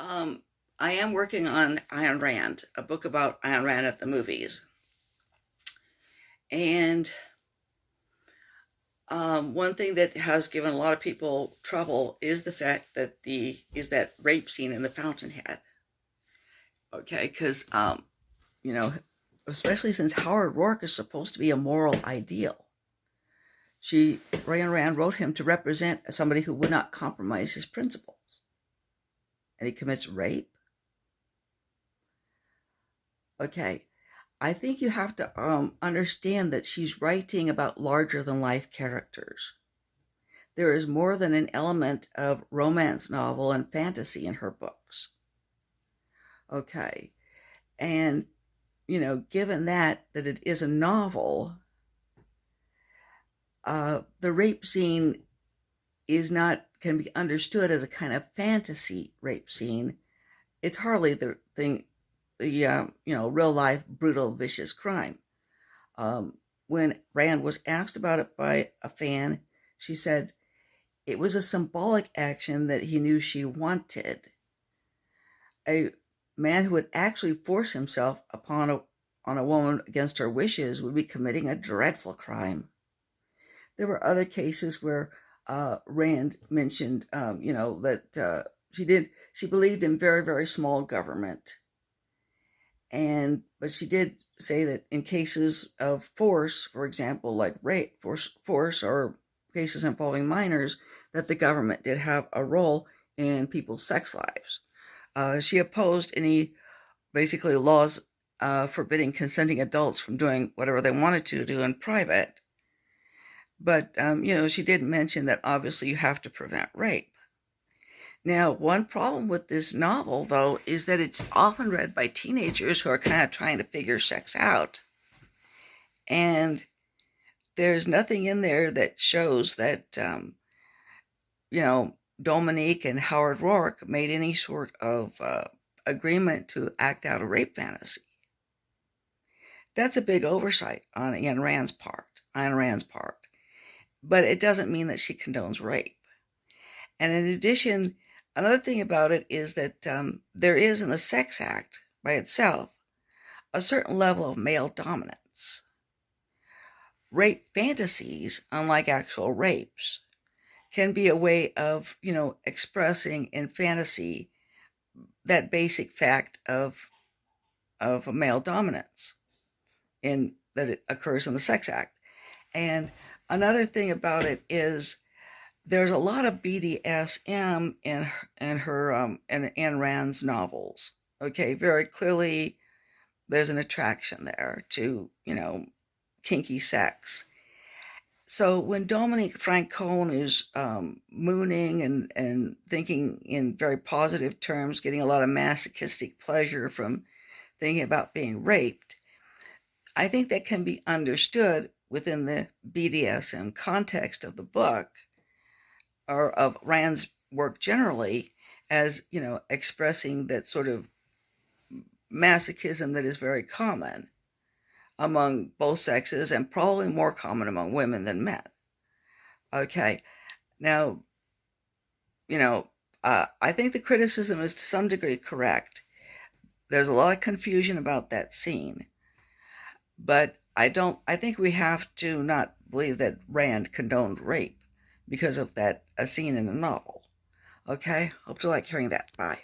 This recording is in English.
Um, I am working on Ayn Rand, a book about Ayn Rand at the movies. And one thing that has given a lot of people trouble is the fact that that rape scene in the Fountainhead. Okay, because you know, especially since Howard Roark is supposed to be a moral ideal. Ayn Rand wrote him to represent somebody who would not compromise his principles. And he commits rape. Okay, I think you have to understand that she's writing about larger than life characters. There is more than an element of romance novel and fantasy in her books. Okay, and given that it is a novel, the rape scene can be understood as a kind of fantasy rape scene. It's hardly the thing, real life, brutal, vicious crime. When Rand was asked about it by a fan, she said it was a symbolic action that he knew she wanted. A man who would actually force himself on a woman against her wishes would be committing a dreadful crime. There were other cases where Rand mentioned, that she believed in very, very small government. But she did say that in cases of force, for example, like rape, force or cases involving minors, that the government did have a role in people's sex lives. She opposed any, basically, laws forbidding consenting adults from doing whatever they wanted to do in private. But, she did mention that obviously you have to prevent rape. Now, one problem with this novel, though, is that it's often read by teenagers who are kind of trying to figure sex out. And there's nothing in there that shows that, Dominique and Howard Roark made any sort of agreement to act out a rape fantasy. That's a big oversight on Ayn Rand's part. But it doesn't mean that she condones rape. And in addition, another thing about it is that there is in the sex act by itself a certain level of male dominance. Rape fantasies, unlike actual rapes, can be a way of, expressing in fantasy that basic fact of a male dominance that it occurs in the sex act. And another thing about it is there's a lot of BDSM in Ayn Rand's novels. Okay, very clearly there's an attraction there to, kinky sex. So when Dominique Francon is mooning and thinking in very positive terms, getting a lot of masochistic pleasure from thinking about being raped, I think that can be understood within the BDSM context of the book, or of Rand's work generally, as, expressing that sort of masochism that is very common among both sexes and probably more common among women than men. Okay, now, I think the criticism is to some degree correct. There's a lot of confusion about that scene, but I think we have to not believe that Rand condoned rape because of a scene in a novel. Okay, hope you like hearing that. Bye.